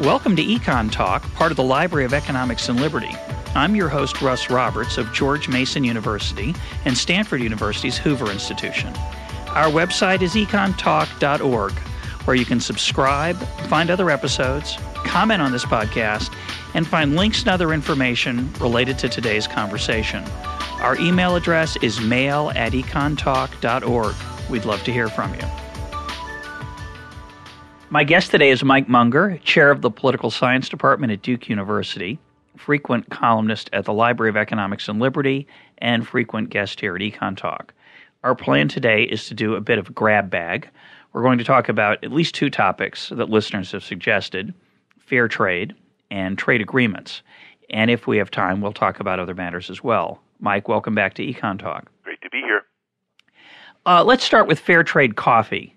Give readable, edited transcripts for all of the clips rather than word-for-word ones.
Welcome to EconTalk, part of the Library of Economics and Liberty. I'm your host, Russ Roberts of George Mason University and Stanford University's Hoover Institution. Our website is econtalk.org, where you can subscribe, find other episodes, comment on this podcast, and find links and other information related to today's conversation. Our email address is mail@econtalk.org. We'd love to hear from you. My guest today is Mike Munger, chair of the Political Science Department at Duke University, frequent columnist at the Library of Economics and Liberty, and frequent guest here at EconTalk. Our plan today is to do a bit of a grab bag. We're going to talk about at least two topics that listeners have suggested: fair trade and trade agreements. And if we have time, we'll talk about other matters as well. Mike, welcome back to EconTalk. Great to be here. Let's start with fair trade coffee.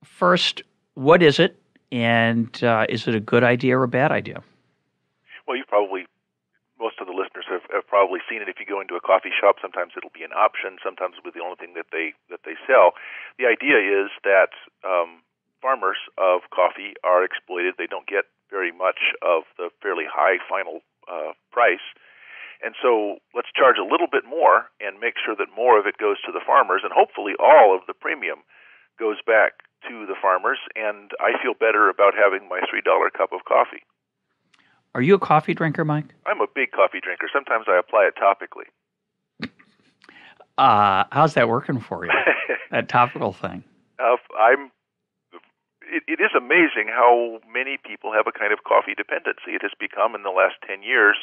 First, what is it, and is it a good idea or a bad idea? Well, most of the listeners have probably seen it. If you go into a coffee shop, sometimes it'll be an option, sometimes it'll be the only thing that they sell. The idea is that farmers of coffee are exploited. They don't get very much of the fairly high final price. And so let's charge a little bit more and make sure that more of it goes to the farmers, and hopefully all of the premium goes back to the farmers, and I feel better about having my $3 cup of coffee. Are you a coffee drinker, Mike? I'm a big coffee drinker. Sometimes I apply it topically. How's that working for you, that topical thing? It is amazing how many people have a kind of coffee dependency. It has become, in the last 10 years,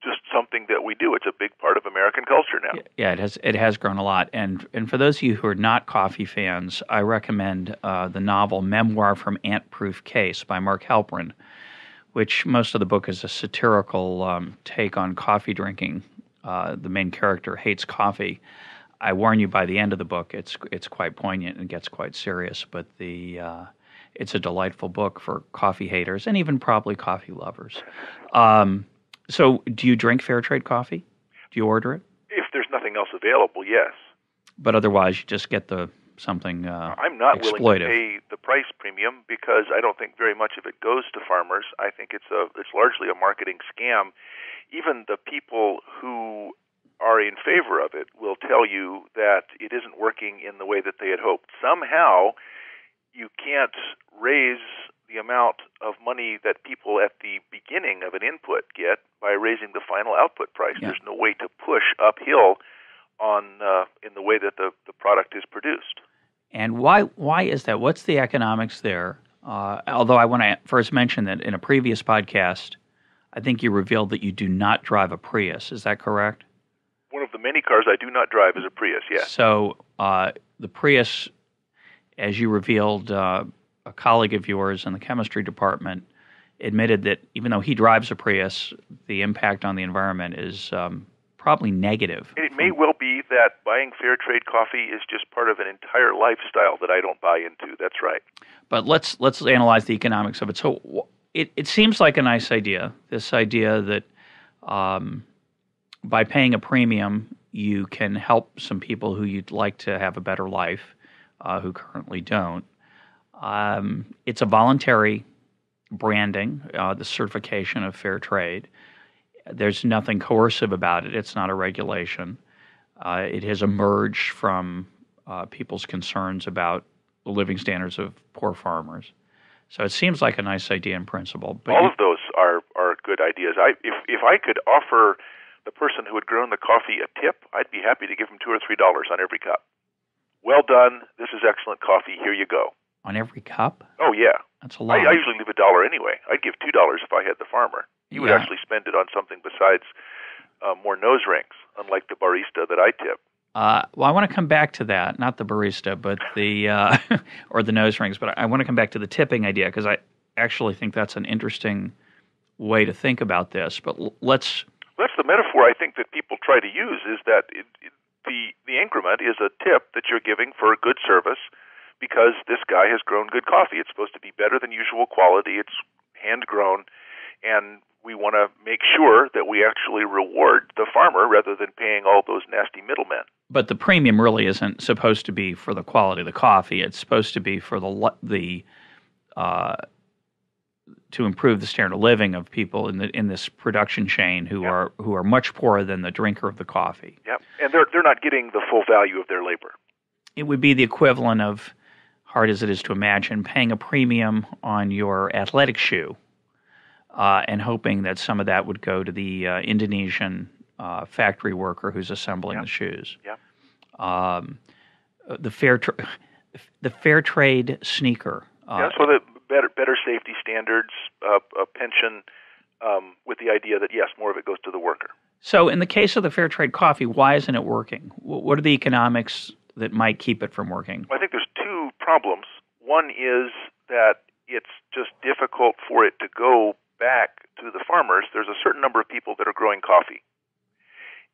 just something that we do. It's a big part of American culture now. Yeah, it has grown a lot. And for those of you who are not coffee fans, I recommend the novel Memoir from Ant-Proof Case by Mark Halperin, which most of the book is a satirical take on coffee drinking. The main character hates coffee. I warn you, by the end of the book, it's quite poignant and gets quite serious. But it's a delightful book for coffee haters and even probably coffee lovers. So do you drink fair trade coffee? Do you order it? If there's nothing else available, yes. But otherwise, you just get something I'm not exploitive. Willing to pay the price premium because I don't think very much of it goes to farmers. I think it's largely a marketing scam. Even the people who are in favor of it will tell you that it isn't working in the way that they had hoped. Somehow, you can't raise the amount of money that people at the beginning of an input get by raising the final output price. Yeah. There's no way to push uphill in the way that the product is produced. And why is that? What's the economics there? Although I want to first mention that in a previous podcast, I think you revealed that you do not drive a Prius. Is that correct? One of the many cars I do not drive is a Prius, yes. So the Prius, as you revealed, a colleague of yours in the chemistry department admitted that even though he drives a Prius, the impact on the environment is probably negative. It may well be that buying fair trade coffee is just part of an entire lifestyle that I don't buy into. That's right. But let's analyze the economics of it. So it seems like a nice idea, this idea that by paying a premium, you can help some people who you'd like to have a better life, who currently don't. It's a voluntary branding, the certification of fair trade. There's nothing coercive about it. It's not a regulation. It has emerged from people's concerns about the living standards of poor farmers. So it seems like a nice idea in principle. But all of those are good ideas. If I could offer the person who had grown the coffee a tip, I'd be happy to give him $2 or $3 on every cup. Well done. This is excellent coffee. Here you go. On every cup? Oh, yeah. That's a lot. I usually leave $1 anyway. I'd give $2 if I had the farmer. He would actually spend it on something besides more nose rings, unlike the barista that I tip. Well, I want to come back to that, not the barista, but the or the nose rings. But I want to come back to the tipping idea because I actually think that's an interesting way to think about this. But let's. That's the metaphor I think that people try to use, is that the increment is a tip that you're giving for a good service because this guy has grown good coffee. It's supposed to be better than usual quality. It's hand-grown, and we want to make sure that we actually reward the farmer rather than paying all those nasty middlemen. But the premium really isn't supposed to be for the quality of the coffee. It's supposed to be for the to improve the standard of living of people in this production chain who are much poorer than the drinker of the coffee. Yeah, and they're not getting the full value of their labor. It would be the equivalent of, hard as it is to imagine, paying a premium on your athletic shoe and hoping that some of that would go to the Indonesian factory worker who's assembling the shoes. Yeah. The fair trade sneaker. So the better safety standards, a pension, with the idea that, yes, more of it goes to the worker. So in the case of the fair trade coffee, why isn't it working? What are the economics that might keep it from working? Well, I think there's two problems. One is that it's just difficult for it to go back to the farmers. There's a certain number of people that are growing coffee,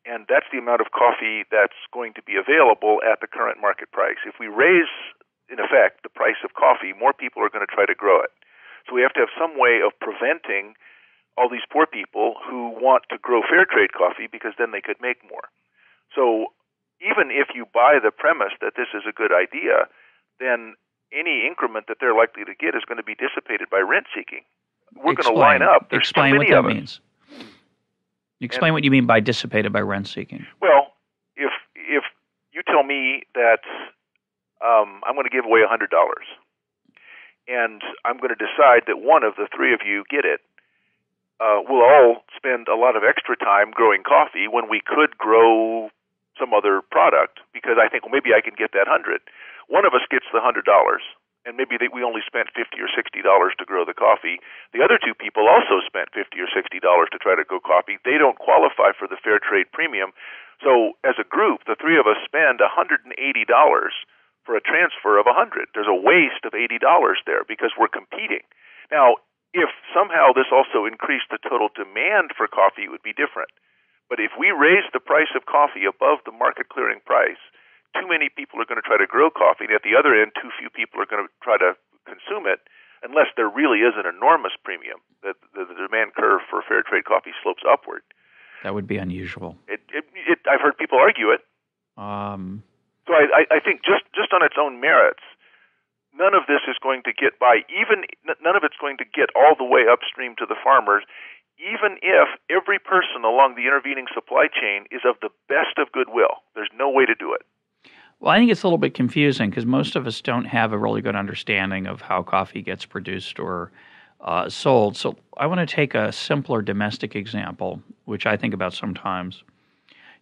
and that's the amount of coffee that's going to be available at the current market price. If we raise, in effect, the price of coffee, more people are going to try to grow it. So we have to have some way of preventing all these poor people who want to grow fair trade coffee, because then they could make more. So even if you buy the premise that this is a good idea, then any increment that they're likely to get is going to be dissipated by rent seeking. We're going to line up. There's Explain too what many that of us. means. Explain what you mean by dissipated by rent seeking. Well, if you tell me that I'm going to give away $100, and I'm going to decide that one of the three of you get it, we'll all spend a lot of extra time growing coffee when we could grow some other product, because I think, well, maybe I can get that 100. One of us gets the $100, and maybe we only spent $50 or $60 to grow the coffee. The other two people also spent $50 or $60 to try to grow coffee. They don't qualify for the fair trade premium. So as a group, the three of us spend $180 for a transfer of 100. There's a waste of $80 there because we're competing. Now, if somehow this also increased the total demand for coffee, it would be different. But if we raise the price of coffee above the market clearing price, too many people are going to try to grow coffee, and at the other end, too few people are going to try to consume it, unless there really is an enormous premium. The demand curve for fair trade coffee slopes upward. That would be unusual. I've heard people argue it. So I think just on its own merits, none of this is going to get by. None of it's going to get all the way upstream to the farmers, even if every person along the intervening supply chain is of the best of goodwill. There's no way to do it. Well, I think it's a little bit confusing because most of us don't have a really good understanding of how coffee gets produced or sold. So I want to take a simpler domestic example, which I think about sometimes.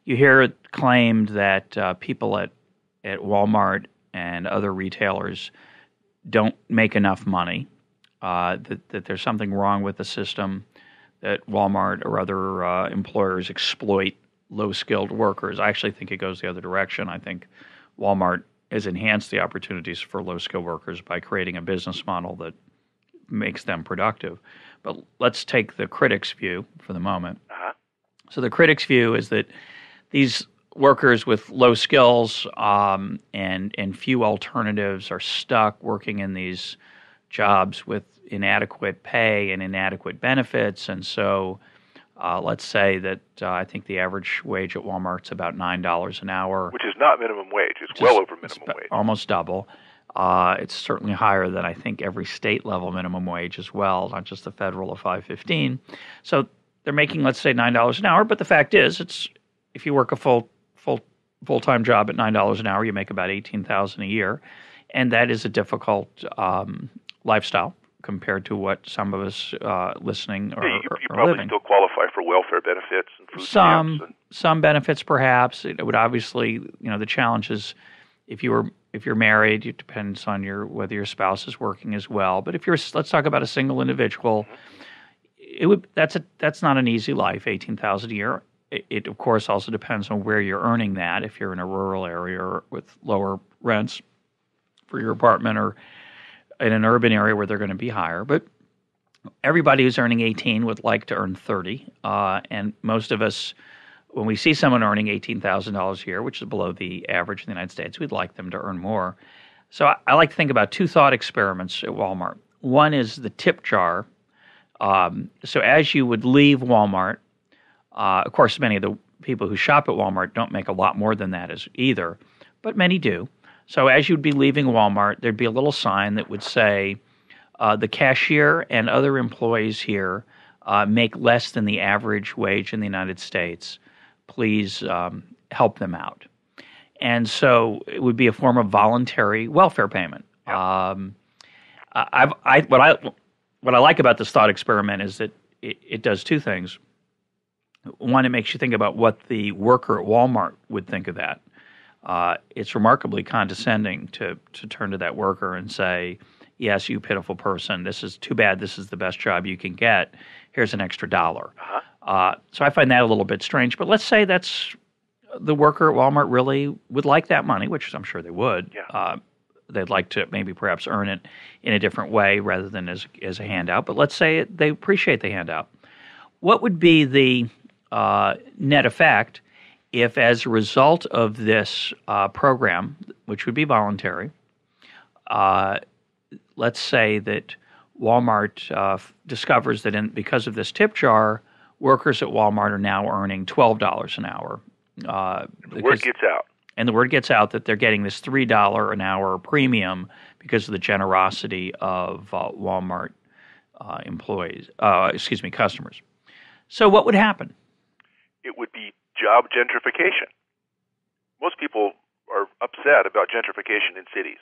You hear it claimed that people at Walmart and other retailers don't make enough money, that there's something wrong with the system, that Walmart or other employers exploit low-skilled workers. I actually think it goes the other direction. I think Walmart has enhanced the opportunities for low-skilled workers by creating a business model that makes them productive. But let's take the critic's view for the moment. Uh-huh. So the critic's view is that these workers with low skills and few alternatives are stuck working in these jobs with inadequate pay and inadequate benefits. And so let's say that I think the average wage at Walmart's about $9 an hour. Which is not minimum wage. It's well over minimum wage. Almost double. It's certainly higher than I think every state level minimum wage as well, not just the federal of $5.15. So they're making, let's say, $9 an hour. But the fact is, it's if you work a full-time job at $9 an hour, you make about $18,000 a year, and that is a difficult lifestyle compared to what some of us listening are you are probably living. Still qualify for welfare benefits and food stamps. Some benefits, perhaps. It would obviously, the challenge is if you're married, it depends on whether your spouse is working as well. But let's talk about a single individual. That's not an easy life, $18,000 a year. It, of course, also depends on where you're earning that. If you're in a rural area or with lower rents for your apartment, or in an urban area where they're going to be higher. But everybody who's earning 18 would like to earn 30. And most of us, when we see someone earning $18,000 a year, which is below the average in the United States, we'd like them to earn more. So I like to think about two thought experiments at Walmart. One is the tip jar. So as you would leave Walmart, of course, many of the people who shop at Walmart don't make a lot more than that either, but many do. So as you'd be leaving Walmart, there'd be a little sign that would say, The cashier and other employees here make less than the average wage in the United States. Please help them out. And so it would be a form of voluntary welfare payment. Yeah. What I like about this thought experiment is that it does two things. One, it makes you think about what the worker at Walmart would think of that. It's remarkably condescending to turn to that worker and say, yes, you pitiful person, this is too bad, this is the best job you can get, here's an extra $1. So I find that a little bit strange. But let's say that's the worker at Walmart really would like that money, which I'm sure they would. Yeah. They'd like to maybe perhaps earn it in a different way rather than as a handout. But let's say they appreciate the handout. What would be the net effect if, as a result of this program, which would be voluntary, let's say that Walmart discovers that because of this tip jar, workers at Walmart are now earning $12 an hour. The word gets out. And the word gets out that they're getting this $3 an hour premium because of the generosity of Walmart customers. So what would happen? It would be job gentrification. Most people are upset about gentrification in cities.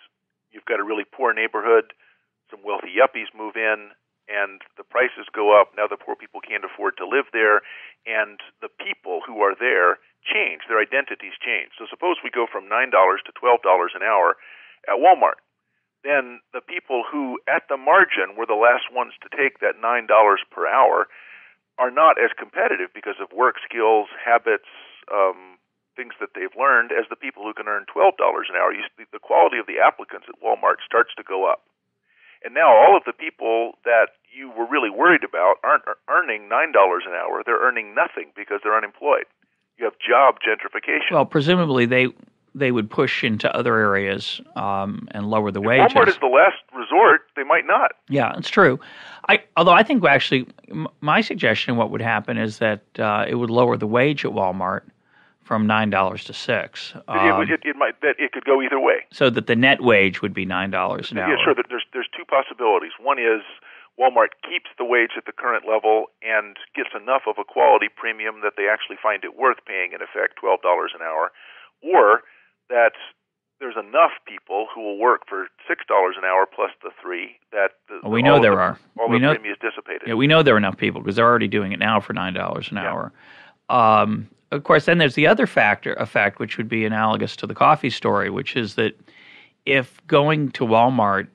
You've got a really poor neighborhood, some wealthy yuppies move in, and the prices go up. Now the poor people can't afford to live there, and the people who are there change. Their identities change. So suppose we go from $9 to $12 an hour at Walmart. Then the people who, at the margin, were the last ones to take that $9 per hour are not as competitive because of work skills, habits, things that they've learned as the people who can earn $12 an hour. The quality of the applicants at Walmart starts to go up. And now all of the people that you were really worried about aren't earning $9 an hour. They're earning nothing because they're unemployed. You have job gentrification. Well, presumably they would push into other areas and lower the wages. Walmart is the last resort. They might not. Yeah, it's true. Although I think actually my suggestion, what would happen is that it would lower the wage at Walmart from $9 to $6. It could go either way. So that the net wage would be $9 an hour. Yeah, sure. There's two possibilities. One is Walmart keeps the wage at the current level and gets enough of a quality premium that they actually find it worth paying, in effect, $12 an hour, or that there's enough people who will work for $6 an hour plus the $3 that we know there are. All the premium is dissipated. Yeah, we know there are enough people because they're already doing it now for $9 an hour. Of course, then there's the other effect, which would be analogous to the coffee story, which is that if going to Walmart,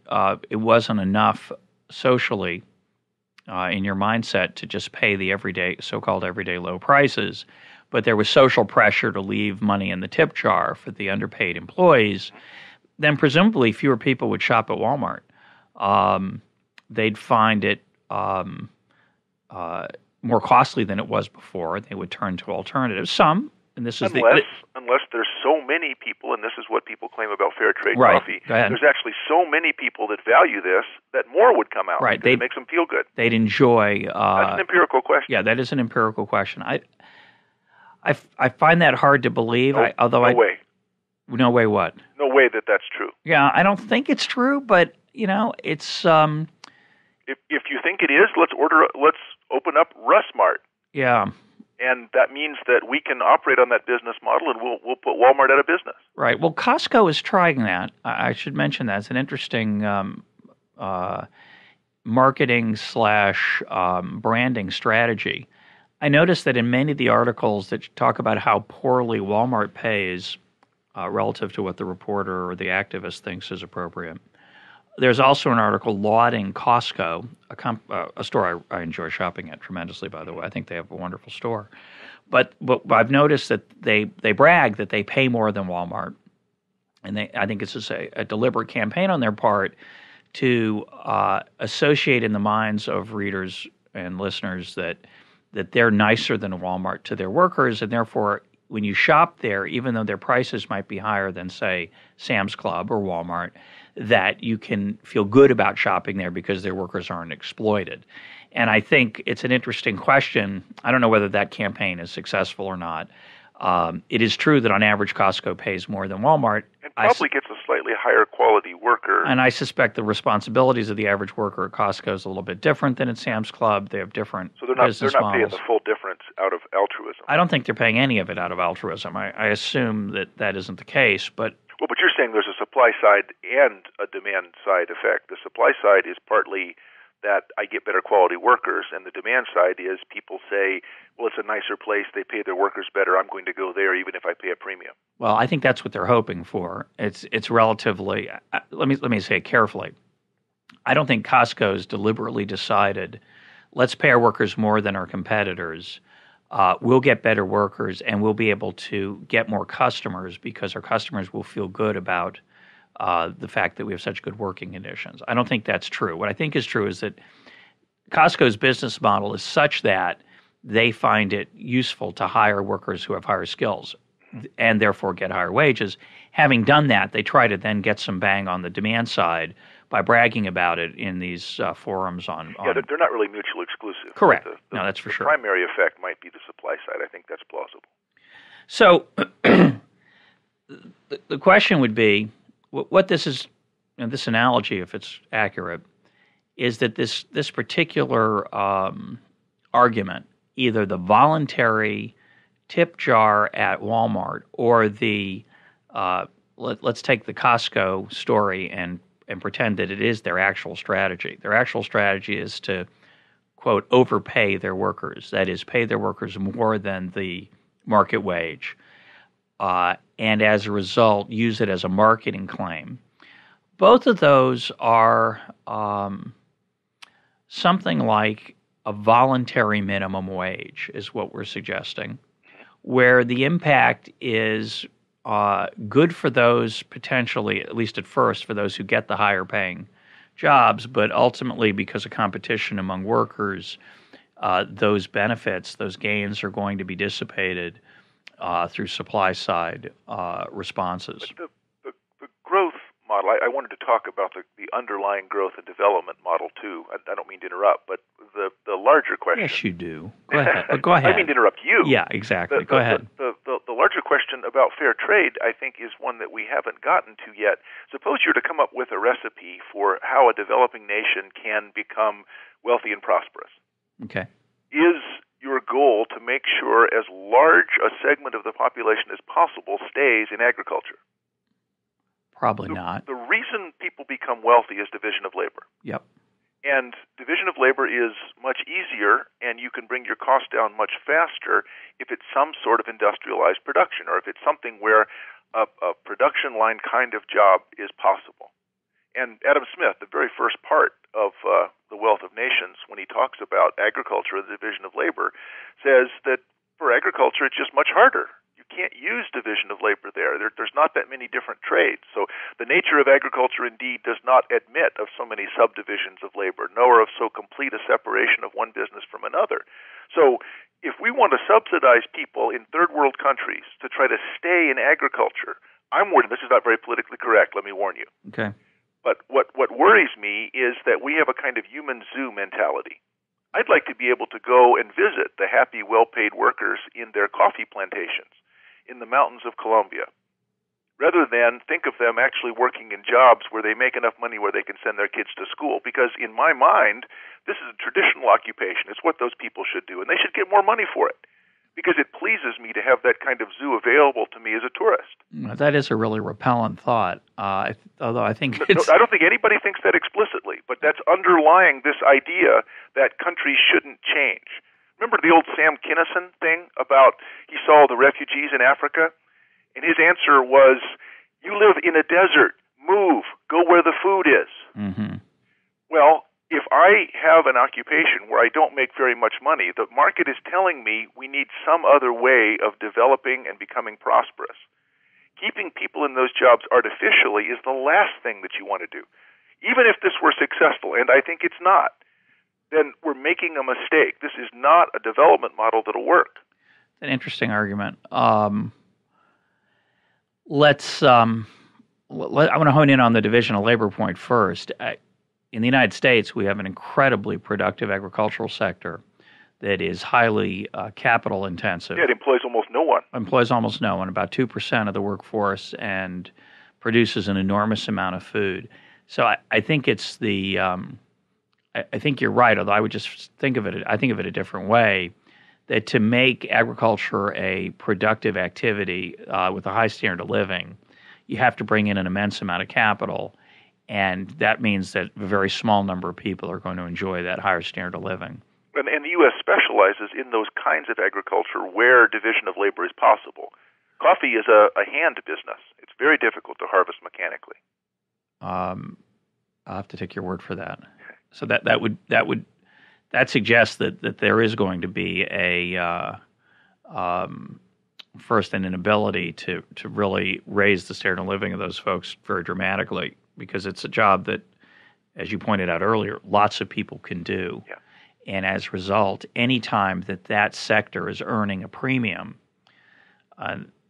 it wasn't enough socially in your mindset to just pay the so-called everyday low prices, but there was social pressure to leave money in the tip jar for the underpaid employees, then presumably fewer people would shop at Walmart. They'd find it more costly than it was before. They would turn to alternatives. Some, and this is unless there's so many people, and this is what people claim about fair trade right. coffee. Go ahead. There's actually so many people that value this that more would come out. Right. It makes them feel good. They'd enjoy. That's an empirical question. Yeah, that is an empirical question. I find that hard to believe. No way. No way what? No way that's true. Yeah, I don't think it's true, but it's. If you think it is, let's open up Russmart. Yeah. And that means that we can operate on that business model, and we'll put Walmart out of business. Right. Well, Costco is trying that. I should mention that. It's an interesting marketing / branding strategy. I noticed that in many of the articles that talk about how poorly Walmart pays relative to what the reporter or the activist thinks is appropriate, there's also an article lauding Costco, a store I enjoy shopping at tremendously, by the way. I think they have a wonderful store. But I've noticed that they brag that they pay more than Walmart. And I think it's just a deliberate campaign on their part to associate in the minds of readers and listeners that they're nicer than Walmart to their workers, and therefore when you shop there, even though their prices might be higher than, say, Sam's Club or Walmart, that you can feel good about shopping there because their workers aren't exploited. And I think it's an interesting question. I don't know whether that campaign is successful or not. It is true that on average Costco pays more than Walmart. And probably gets a slightly higher quality worker. And I suspect the responsibilities of the average worker at Costco is a little bit different than at Sam's Club. They have different business they're not models. paying the full difference out of altruism. I don't think they're paying any of it out of altruism. I assume that isn't the case, but... Well, but you're saying there's a supply side and a demand side effect. The supply side is partly that I get better quality workers, and the demand side is people say, well, it's a nicer place, they pay their workers better, I'm going to go there even if I pay a premium. Well, I think that's what they're hoping for. It's relatively, let me say it carefully. I don't think Costco's deliberately decided, let's pay our workers more than our competitors, we'll get better workers, and we'll be able to get more customers because our customers will feel good about the fact that we have such good working conditions. I don't think that's true. What I think is true is that Costco's business model is such that they find it useful to hire workers who have higher skills and therefore get higher wages. Having done that, they try to then get some bang on the demand side by bragging about it in these forums on... Yeah, they're not really mutually exclusive. Correct. No, that's for sure. The primary effect might be the supply side. I think that's plausible. So the question would be, what this is, this analogy, if it's accurate, is that this particular argument, either the voluntary tip jar at Walmart or the let's take the Costco story and pretend that it is their actual strategy. Their actual strategy is to, quote, overpay their workers. That is, pay their workers more than the market wage. And as a result, use it as a marketing claim. Both of those are something like a voluntary minimum wage is what we're suggesting, where the impact is good for those potentially, at least at first, for those who get the higher paying jobs, but ultimately because of competition among workers, those benefits, those gains are going to be dissipated through supply-side responses. But the growth model, I wanted to talk about the underlying growth and development model, too. I don't mean to interrupt, but the larger question... Yes, you do. Go ahead. But go ahead. I mean to interrupt you. Yeah, exactly. Go ahead. The larger question about fair trade, I think, is one that we haven't gotten to yet. Suppose you're to come up with a recipe for how a developing nation can become wealthy and prosperous. Okay. Is your goal to make sure as large a segment of the population as possible stays in agriculture? Probably not. The reason people become wealthy is division of labor. Yep. And division of labor is much easier, and you can bring your cost down much faster if it's some sort of industrialized production, or if it's something where a production line kind of job is possible. And Adam Smith, the very first part of The Wealth of Nations, when he talks about agriculture, the division of labor, says that for agriculture it's just much harder. You can't use division of labor there. There's not that many different trades. So the nature of agriculture indeed does not admit of so many subdivisions of labor, nor of so complete a separation of one business from another. So if we want to subsidize people in third world countries to try to stay in agriculture, I'm worried, this is not very politically correct, let me warn you. Okay. But what worries me is that we have a kind of human zoo mentality. I'd like to be able to go and visit the happy, well-paid workers in their coffee plantations in the mountains of Colombia, rather than think of them actually working in jobs where they make enough money where they can send their kids to school. Because in my mind, this is a traditional occupation. It's what those people should do, and they should get more money for it. Because it pleases me to have that kind of zoo available to me as a tourist. That is a really repellent thought, although I think it's... I don't think anybody thinks that explicitly, but that's underlying this idea that countries shouldn't change. Remember the old Sam Kinison thing about he saw the refugees in Africa? And his answer was, you live in a desert. Move. Go where the food is. Mm-hmm. Well, if I have an occupation where I don't make very much money, the market is telling me we need some other way of developing and becoming prosperous. Keeping people in those jobs artificially is the last thing that you want to do. Even if this were successful, and I think it's not, then we're making a mistake. This is not a development model that'll work. An interesting argument. I want to hone in on the division of labor point first. In the United States, we have an incredibly productive agricultural sector that is highly capital intensive. Yeah, it employs almost no one. Employs almost no one, about 2% of the workforce, and produces an enormous amount of food. So I think it's the I think you're right, although I would just think of it a different way, that to make agriculture a productive activity with a high standard of living, you have to bring in an immense amount of capital, and that means that a very small number of people are going to enjoy that higher standard of living. And the U.S. specializes in those kinds of agriculture where division of labor is possible. Coffee is a hand business. It's very difficult to harvest mechanically. I'll have to take your word for that. So that suggests that there is going to be a first an inability to really raise the standard of living of those folks very dramatically, because it's a job that, as you pointed out earlier, lots of people can do. Yeah. And as a result, any time that sector is earning a premium,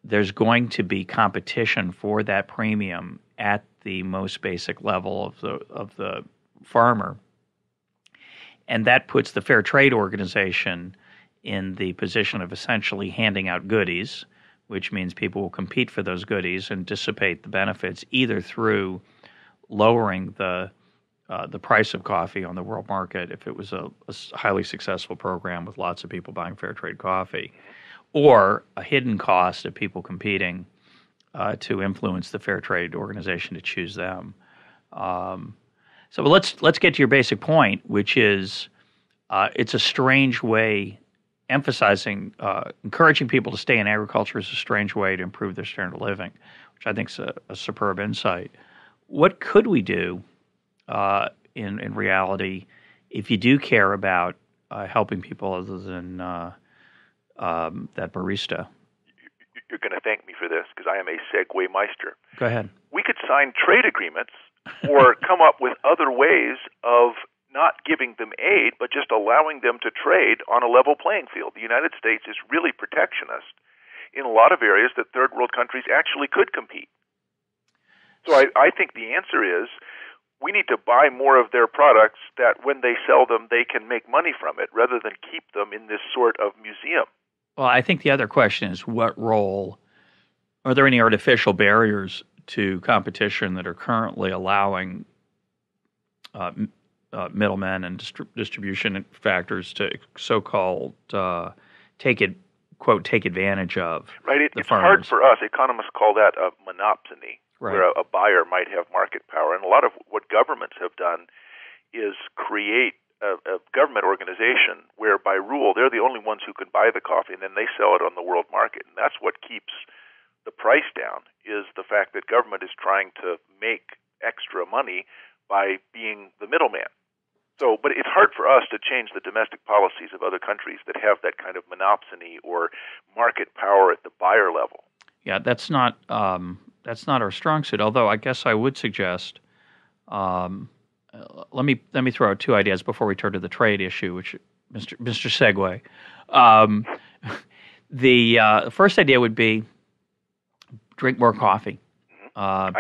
there's going to be competition for that premium at the most basic level of the farmer. And that puts the Fair Trade Organization in the position of essentially handing out goodies, which means people will compete for those goodies and dissipate the benefits either through lowering the price of coffee on the world market if it was a highly successful program with lots of people buying fair trade coffee, or a hidden cost of people competing to influence the Fair Trade Organization to choose them. So let's get to your basic point, which is it's a strange way, encouraging people to stay in agriculture is a strange way to improve their standard of living, which I think is a superb insight. What could we do in reality if you do care about helping people other than that barista? You're going to thank me for this because I am a segue meister. Go ahead. We could sign trade agreements or come up with other ways of not giving them aid, but just allowing them to trade on a level playing field. The United States is really protectionist in a lot of areas that third world countries actually could compete. So I think the answer is we need to buy more of their products that when they sell them, they can make money from it rather than keep them in this sort of museum. Well, I think the other question is what role, are there any artificial barriers to competition that are currently allowing middlemen and distribution factors to so-called take advantage of? Right. It's farmers. Hard for us. Economists call that a monopsony, right, where a buyer might have market power. And a lot of what governments have done is create a government organization where, by rule, they're the only ones who can buy the coffee, and then they sell it on the world market. And that's what keeps the price down, is the fact that government is trying to make extra money by being the middleman. So, but it's hard for us to change the domestic policies of other countries that have that kind of monopsony or market power at the buyer level. Yeah, that's not our strong suit. Although I guess I would suggest, let me throw out two ideas before we turn to the trade issue, which Mr. Segue. The first idea would be drink more coffee.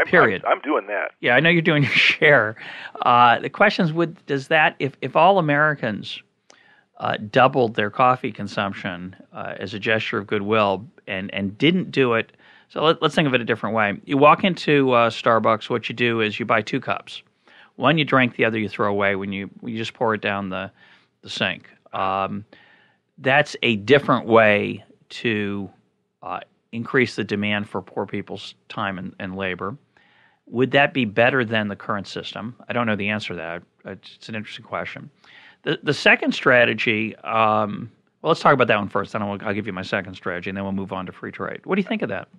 Period. I'm doing that. Yeah, I know you're doing your share. The question is, does that, if all Americans doubled their coffee consumption as a gesture of goodwill and didn't do it, so let's think of it a different way. You walk into Starbucks, what you do is you buy 2 cups. One you drink, the other you throw away when you just pour it down the sink. That's a different way to increase the demand for poor people's time and labor. Would that be better than the current system? I don't know the answer to that. It's an interesting question. The second strategy, well, let's talk about that one first, then I'll give you my second strategy, and then we'll move on to free trade. What do you think of that?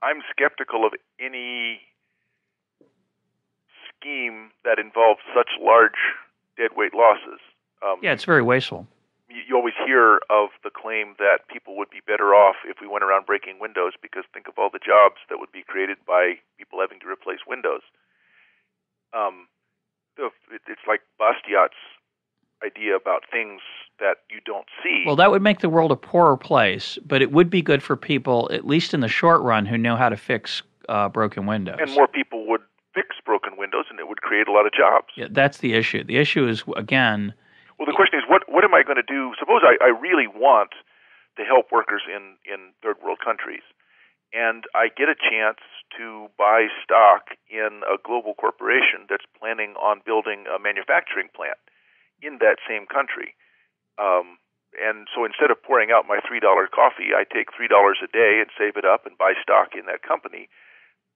I'm skeptical of any scheme that involves such large deadweight losses. Yeah, it's very wasteful. You always hear of the claim that people would be better off if we went around breaking windows, because think of all the jobs that would be created by people having to replace windows. It's like Bastiat's idea about things that you don't see. Well, that would make the world a poorer place, but it would be good for people, at least in the short run, who know how to fix broken windows. And more people would fix broken windows, and it would create a lot of jobs. Yeah, that's the issue. The issue is, again, Well, the question is, what am I going to do? Suppose I really want to help workers in third world countries, and I get a chance to buy stock in a global corporation that's planning on building a manufacturing plant in that same country. And so instead of pouring out my $3 coffee, I take $3 a day and save it up and buy stock in that company.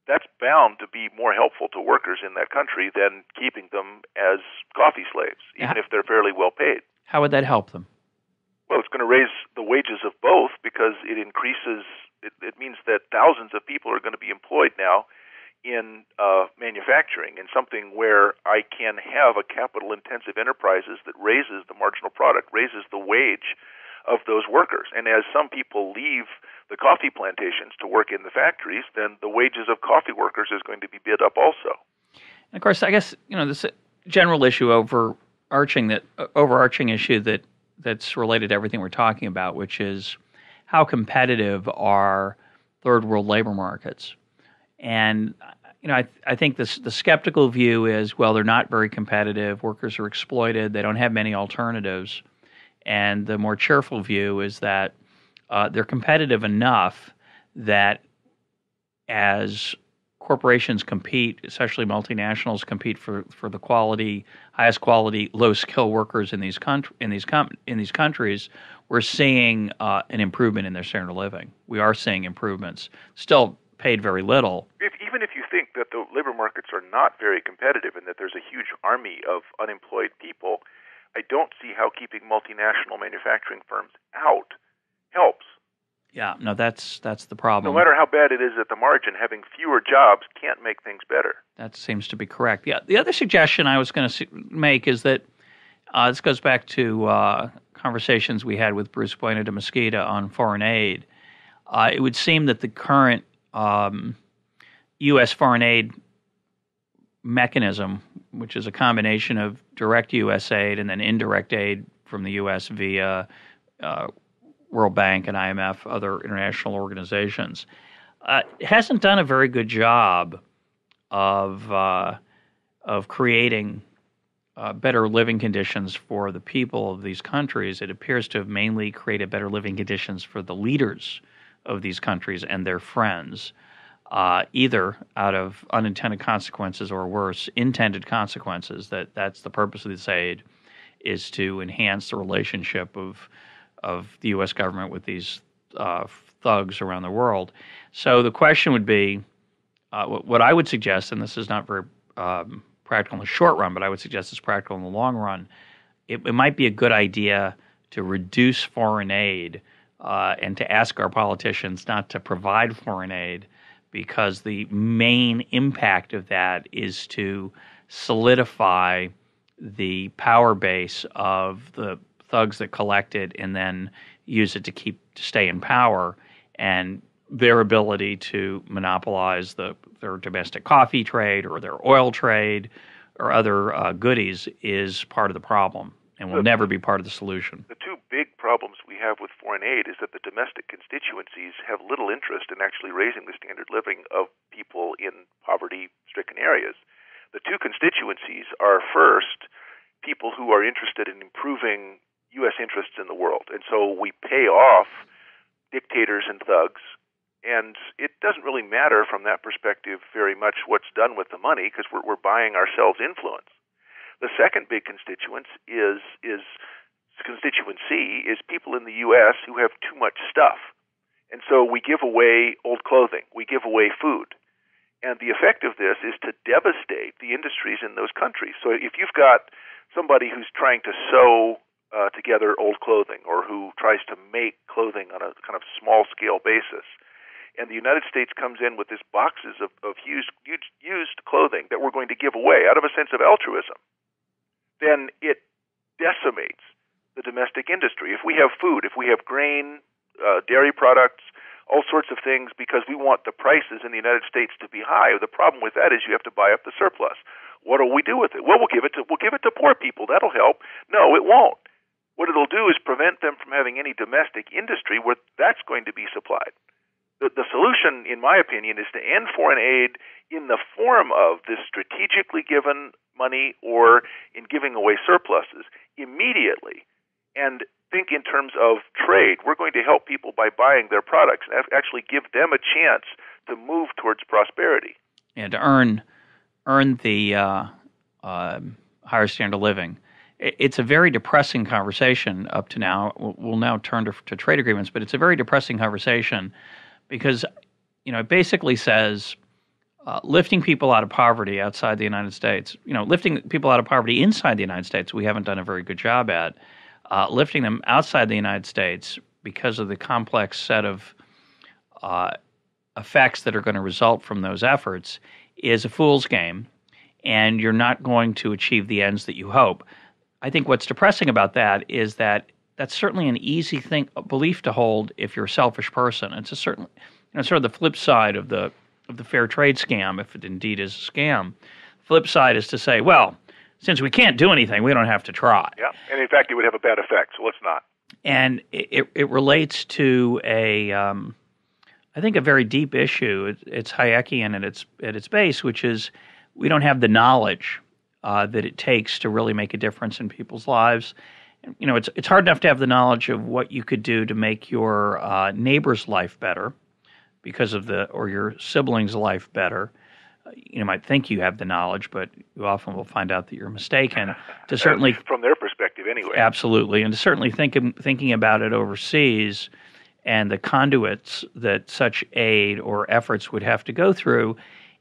That's bound to be more helpful to workers in that country than keeping them as coffee slaves, even if they're fairly well paid. How would that help them? Well, it's going to raise the wages of both because it increases. It means that thousands of people are going to be employed now in manufacturing, in something where I can have a capital-intensive enterprises that raises the marginal product, raises the wage of those workers. And as some people leave the coffee plantations to work in the factories, then the wages of coffee workers is going to be bid up also. And of course, I guess this general issue, overarching issue that's related to everything we're talking about, which is how competitive are third world labor markets. And I think the skeptical view is, well, they're not very competitive. Workers are exploited. They don't have many alternatives. And the more cheerful view is that they're competitive enough that as corporations compete, especially multinationals compete for the highest quality, low skill workers in these countries, we're seeing an improvement in their standard of living. We are seeing improvements. Still paid very little. Even if you think that the labor markets are not very competitive and that there's a huge army of unemployed people, I don't see how keeping multinational manufacturing firms out helps. Yeah, no, that's the problem. No matter how bad it is at the margin, having fewer jobs can't make things better. That seems to be correct. Yeah, the other suggestion I was going to make is that this goes back to conversations we had with Bruce Bueno de Mesquita on foreign aid. It would seem that the current U.S. foreign aid mechanism, which is a combination of direct U.S. aid and then indirect aid from the U.S. via World Bank and IMF, other international organizations, hasn't done a very good job of creating better living conditions for the people of these countries. It appears to have mainly created better living conditions for the leaders of these countries and their friends, either out of unintended consequences or worse, intended consequences. That's the purpose of this aid, is to enhance the relationship of the U.S. government with these thugs around the world. So the question would be, what I would suggest, and this is not very practical in the short run, but I would suggest it's practical in the long run, it might be a good idea to reduce foreign aid and to ask our politicians not to provide foreign aid, because the main impact of that is to solidify the power base of the thugs that collect it and then use it to stay in power, and their ability to monopolize their domestic coffee trade or their oil trade or other goodies is part of the problem and will never be part of the solution. The two big problems we have with foreign aid is that the domestic constituencies have little interest in actually raising the standard of living of people in poverty-stricken areas. The two constituencies are, first, people who are interested in improving U.S. interests in the world. And so we pay off dictators and thugs, and it doesn't really matter from that perspective very much what's done with the money, because we're buying ourselves influence. The second big constituency is people in the U.S. who have too much stuff. And so we give away old clothing, we give away food. And the effect of this is to devastate the industries in those countries. So if you've got somebody who's trying to sew together old clothing, or who tries to make clothing on a kind of small-scale basis, and the United States comes in with these boxes of used clothing that we're going to give away out of a sense of altruism, then it decimates the domestic industry. If we have food, if we have grain, dairy products, all sorts of things, because we want the prices in the United States to be high, the problem with that is you have to buy up the surplus. What do we do with it? Well, we'll give it to poor people. That'll help. No, it won't. What it'll do is prevent them from having any domestic industry where that's going to be supplied. The solution, in my opinion, is to end foreign aid in the form of this strategically given money or in giving away surpluses immediately, and think in terms of trade. We're going to help people by buying their products and actually give them a chance to move towards prosperity. And to earn the higher standard of living. It's a very depressing conversation up to now. We'll now turn to trade agreements, but it's a very depressing conversation because, it basically says lifting people out of poverty outside the United States, lifting people out of poverty inside the United States, we haven't done a very good job at. Lifting them outside the United States because of the complex set of effects that are going to result from those efforts is a fool's game, and you're not going to achieve the ends that you hope. I think what's depressing about that is that that's certainly an easy belief to hold if you're a selfish person. It's a certain, sort of the flip side of the fair trade scam, if it indeed is a scam. Flip side is to say, well, since we can't do anything, we don't have to try. Yeah, and in fact, it would have a bad effect, so let's not. And it relates to I think a very deep issue. It's Hayekian at its base, which is we don't have the knowledge that it takes to really make a difference in people's lives. It's hard enough to have the knowledge of what you could do to make your neighbor's life better or your sibling's life better. You might think you have the knowledge, but you often will find out that you're mistaken. To certainly, from their perspective, anyway. Absolutely, and to certainly thinking about it overseas and the conduits that such aid or efforts would have to go through,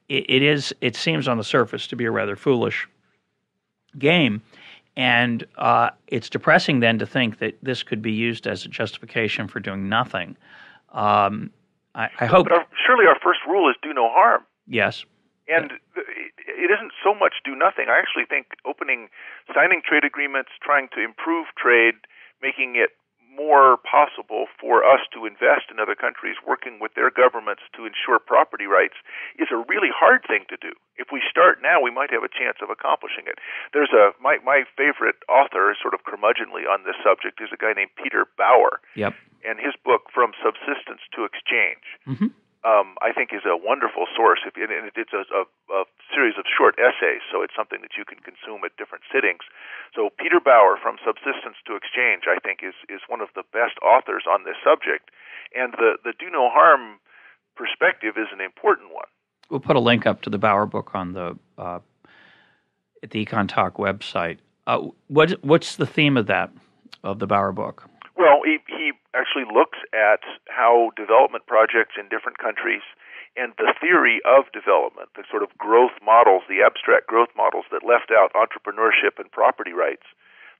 it seems on the surface to be a rather foolish game, and it's depressing then to think that this could be used as a justification for doing nothing. I hope. But surely our first rule is do no harm. Yes. And it isn't so much do nothing. I actually think signing trade agreements, trying to improve trade, making it more possible for us to invest in other countries, working with their governments to ensure property rights, is a really hard thing to do. If we start now, we might have a chance of accomplishing it. There's my favorite author, sort of curmudgeonly on this subject, is a guy named Peter Bauer. Yep. And his book, From Subsistence to Exchange, I think is a wonderful source. It's a series of short essays, so it's something that you can consume at different sittings. So Peter Bauer, From Subsistence to Exchange, I think is one of the best authors on this subject. And the do no harm perspective is an important one. We'll put a link up to the Bauer book on at the EconTalk website. What's the theme of the Bauer book? Well, he actually looks at how development projects in different countries and the theory of development, the sort of growth models, the abstract growth models that left out entrepreneurship and property rights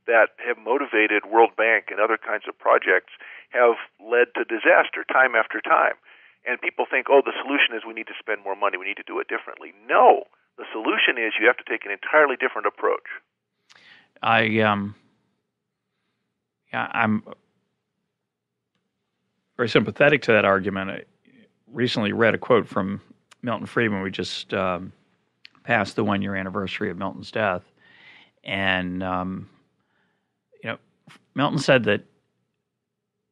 that have motivated World Bank and other kinds of projects, have led to disaster time after time. And people think, the solution is we need to spend more money, we need to do it differently. No, the solution is you have to take an entirely different approach. I'm very sympathetic to that argument. I recently read a quote from Milton Friedman. We just passed the 1-year anniversary of Milton's death. And, Milton said that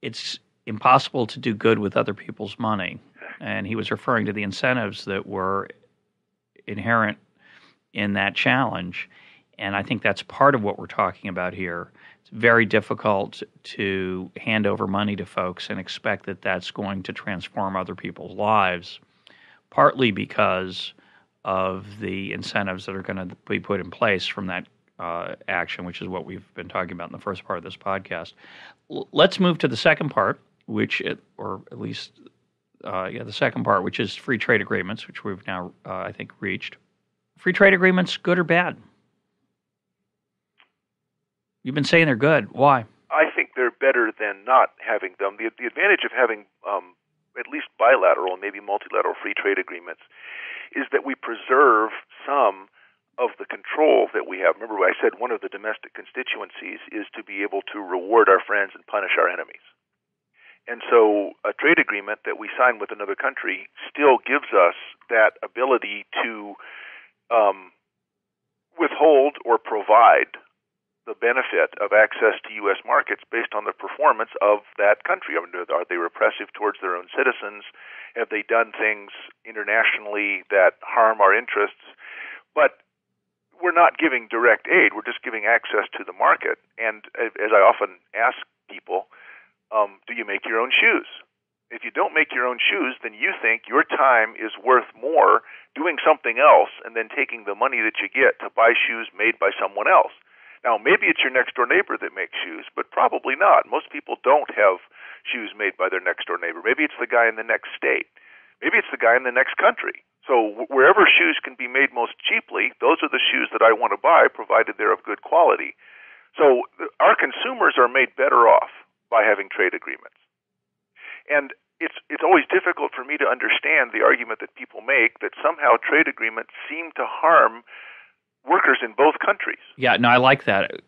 it's impossible to do good with other people's money. And he was referring to the incentives that were inherent in that challenge. And I think that's part of what we're talking about here. It's very difficult to hand over money to folks and expect that that's going to transform other people's lives, partly because of the incentives that are going to be put in place from that action, which is what we've been talking about in the first part of this podcast. Let's move to the second part, the second part, which is free trade agreements, which we've now, I think, reached. Free trade agreements, good or bad? You've been saying they're good. Why? I think they're better than not having them. The advantage of having at least bilateral and maybe multilateral free trade agreements is that we preserve some of the control that we have. Remember, I said one of the domestic constituencies is to be able to reward our friends and punish our enemies. And so a trade agreement that we sign with another country still gives us that ability to withhold or provide the benefit of access to U.S. markets based on the performance of that country. I mean, are they repressive towards their own citizens? Have they done things internationally that harm our interests? But we're not giving direct aid. We're just giving access to the market. And as I often ask people, do you make your own shoes? If you don't make your own shoes, then you think your time is worth more doing something else and then taking the money that you get to buy shoes made by someone else. Now, maybe it's your next-door neighbor that makes shoes, but probably not. Most people don't have shoes made by their next-door neighbor. Maybe it's the guy in the next state. Maybe it's the guy in the next country. So wherever shoes can be made most cheaply, those are the shoes that I want to buy, provided they're of good quality. So our consumers are made better off by having trade agreements. And it's always difficult for me to understand the argument that people make that somehow trade agreements seem to harm workers in both countries. Yeah, no, I like that.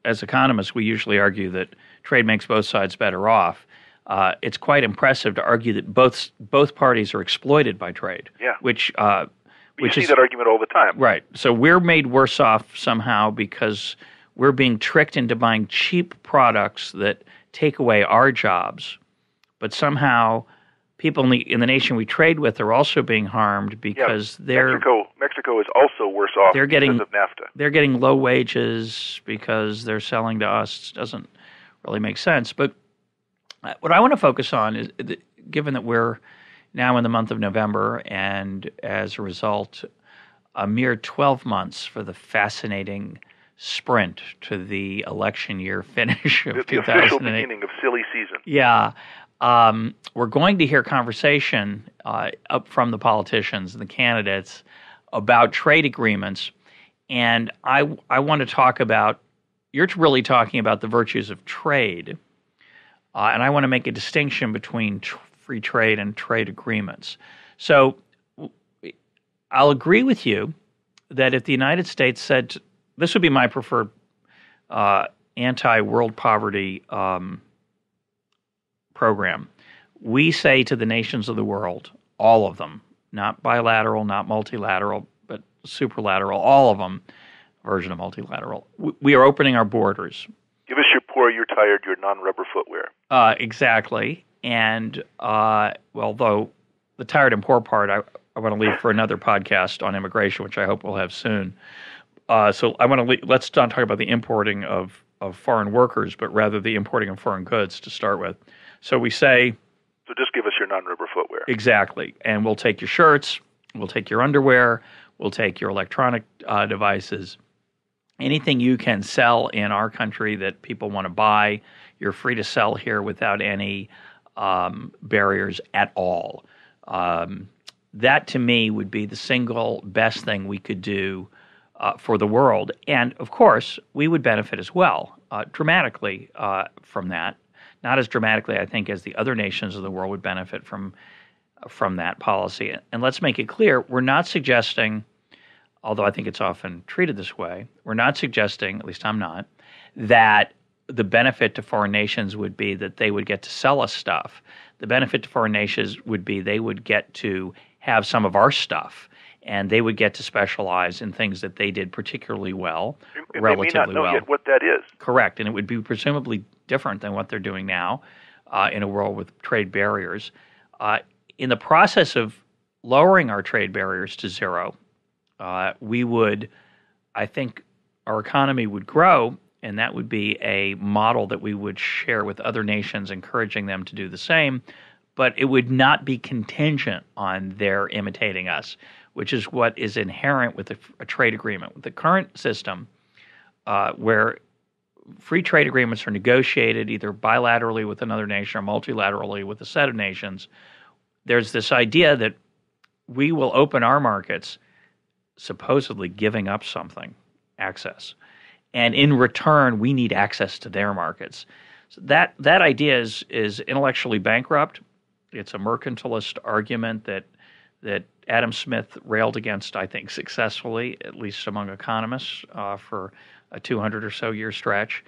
As economists, we usually argue that trade makes both sides better off. It's quite impressive to argue that both parties are exploited by trade. Yeah. Which you see that argument all the time. Right. So we're made worse off somehow because we're being tricked into buying cheap products that take away our jobs. But somehow people in the nation we trade with are also being harmed because Mexico is also worse off because of NAFTA. They're getting low wages because they're selling to us. It doesn't really make sense. But what I want to focus on is, given that we're now in the month of November and as a result, a mere 12 months for the fascinating sprint to the election year finish of 2008. The official beginning of silly season. Yeah. We're going to hear conversation up from the politicians and the candidates about trade agreements. And I want to talk about, you're really talking about the virtues of trade. And I want to make a distinction between free trade and trade agreements. So I'll agree with you that if the United States said, this would be my preferred anti-world poverty program. We say to the nations of the world, all of them, not bilateral, not multilateral, but superlateral, all of them, version of multilateral, we are opening our borders. Give us your poor, your tired, your non-rubber footwear. Exactly. And, though the tired and poor part, I want to leave for another podcast on immigration, which I hope we'll have soon. So I want to let's not talk about the importing of foreign workers, but rather the importing of foreign goods to start with. So we say... So just give us your non-rubber footwear. Exactly. And we'll take your shirts, we'll take your underwear, we'll take your electronic devices. Anything you can sell in our country that people want to buy, you're free to sell here without any barriers at all. That, to me, would be the single best thing we could do for the world. And, of course, we would benefit as well, dramatically from that. Not as dramatically, I think, as the other nations of the world would benefit from that policy. And let's make it clear, we're not suggesting, although I think it's often treated this way, we're not suggesting, at least I'm not, that the benefit to foreign nations would be that they would get to sell us stuff. The benefit to foreign nations would be they would get to have some of our stuff, and they would get to specialize in things that they did particularly well, relatively well. They may not know yet what that is. Correct, and it would be presumably different than what they're doing now in a world with trade barriers. In the process of lowering our trade barriers to zero, we would, I think, our economy would grow, and that would be a model that we would share with other nations, encouraging them to do the same, but it would not be contingent on their imitating us, which is what is inherent with a trade agreement. With the current system, where free trade agreements are negotiated either bilaterally with another nation or multilaterally with a set of nations, there's this idea that we will open our markets, supposedly giving up something, access. And in return, we need access to their markets. So that idea is intellectually bankrupt. It's a mercantilist argument that Adam Smith railed against, I think, successfully, at least among economists, for a 200 or so year stretch.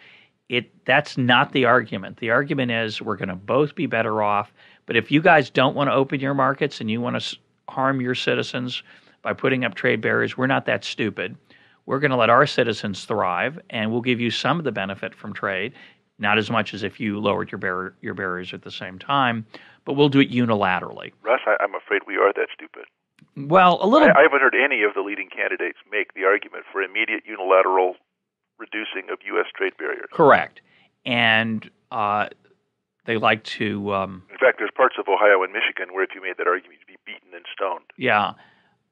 That's not the argument. The argument is we're going to both be better off, but if you guys don't want to open your markets and you want to harm your citizens by putting up trade barriers, we're not that stupid. We're going to let our citizens thrive, and we'll give you some of the benefit from trade, not as much as if you lowered your barriers at the same time, but we'll do it unilaterally. Russ, I'm afraid we are that stupid. Well, a little. I haven't heard any of the leading candidates make the argument for immediate unilateral reducing of U.S. trade barriers. Correct. And they like to... in fact, there's parts of Ohio and Michigan where if you made that argument, you'd be beaten and stoned. Yeah.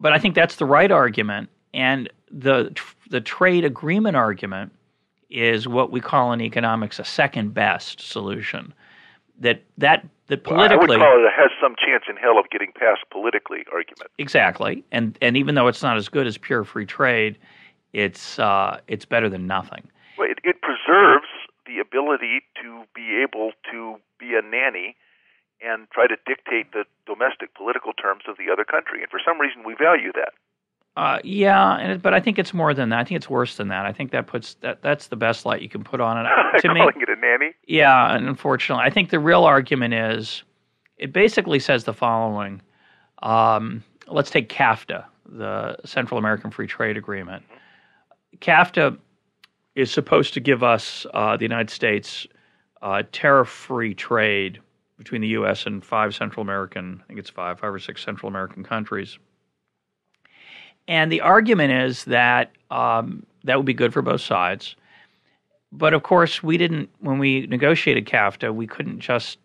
But I think that's the right argument. And the trade agreement argument is what we call in economics a second best solution. That politically... Well, I would call it a has some chance in hell of getting past politically argument. Exactly. And even though it's not as good as pure free trade, it's better than nothing. Well, it preserves the ability to be able to be a nanny and try to dictate the domestic political terms of the other country. And for some reason, we value that. But I think it's more than that. I think it's worse than that. I think that's the best light you can put on it. Calling it a nanny? Yeah, and unfortunately. I think the real argument is, it basically says the following. Let's take CAFTA, the Central American Free Trade Agreement. CAFTA is supposed to give us, the United States, tariff-free trade between the U.S. and five or six Central American countries. And the argument is that that would be good for both sides. But of course, when we negotiated CAFTA, we couldn't just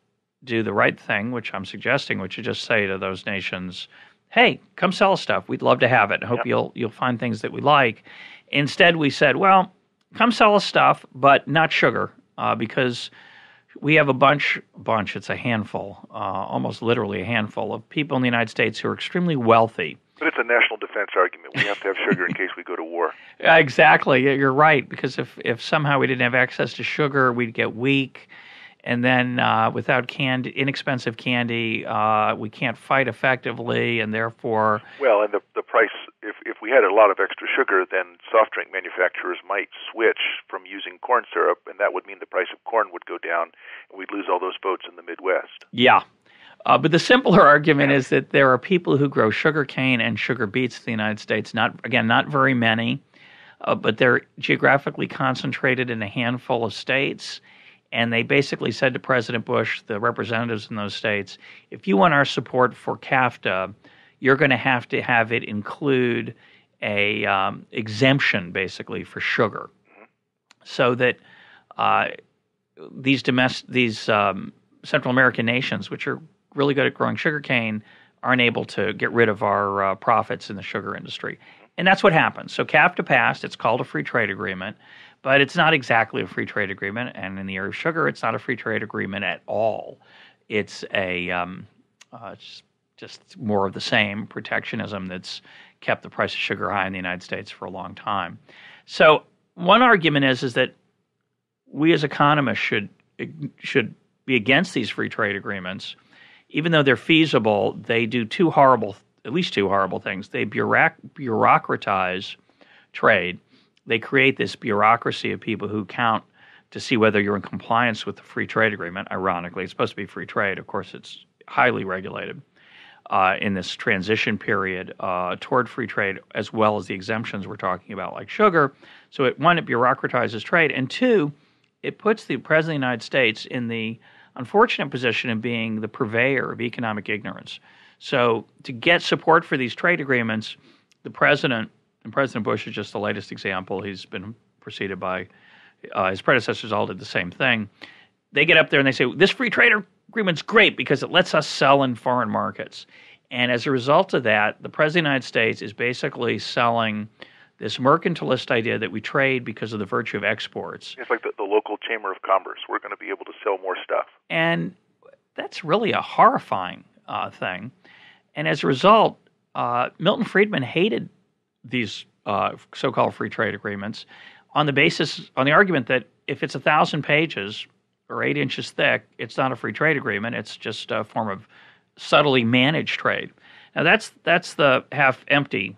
do the right thing, which I'm suggesting, which is just say to those nations, hey, come sell us stuff. We'd love to have it. I hope you'll find things that we like. Instead, we said, well, come sell us stuff, but not sugar, because we have a bunch, it's a handful, almost literally a handful of people in the United States who are extremely wealthy. But it's a national defense argument. We have to have sugar in case we go to war. Exactly. You're right, because if somehow we didn't have access to sugar, we'd get weak. And then without inexpensive candy, we can't fight effectively, and therefore... Well, and the price, if we had a lot of extra sugar, then soft drink manufacturers might switch from using corn syrup, and that would mean the price of corn would go down, and we'd lose all those votes in the Midwest. Yeah. But the simpler argument is that there are people who grow sugar cane and sugar beets in the United States, not very many, but they're geographically concentrated in a handful of states. And they basically said to President Bush, the representatives in those states, if you want our support for CAFTA, you're going to have it include a exemption, basically, for sugar, so that these Central American nations, which are really good at growing sugarcane, aren't able to get rid of our profits in the sugar industry. And that's what happened. So CAFTA passed. It's called a free trade agreement. But it's not exactly a free trade agreement, and in the area of sugar, it's not a free trade agreement at all. It's just more of the same protectionism that's kept the price of sugar high in the United States for a long time. So one argument is that we as economists should be against these free trade agreements, even though they're feasible. They do at least two horrible things. They bureaucratize trade. They create this bureaucracy of people who count to see whether you're in compliance with the free trade agreement. Ironically, it's supposed to be free trade. Of course, it's highly regulated in this transition period toward free trade, as well as the exemptions we're talking about, like sugar. So, it bureaucratizes trade, and two, it puts the President of the United States in the unfortunate position of being the purveyor of economic ignorance. So, to get support for these trade agreements, the President... And President Bush is just the latest example. He's been preceded by his predecessors all did the same thing. They get up there and they say, this free trade agreement's great because it lets us sell in foreign markets. And as a result of that, the President of the United States is basically selling this mercantilist idea that we trade because of the virtue of exports. It's like the local chamber of commerce. We're going to be able to sell more stuff. And that's really a horrifying thing. And as a result, Milton Friedman hated these so-called free trade agreements on the argument that if it's 1,000 pages or 8 inches thick, it's not a free trade agreement. It's just a form of subtly managed trade. Now that's the half-empty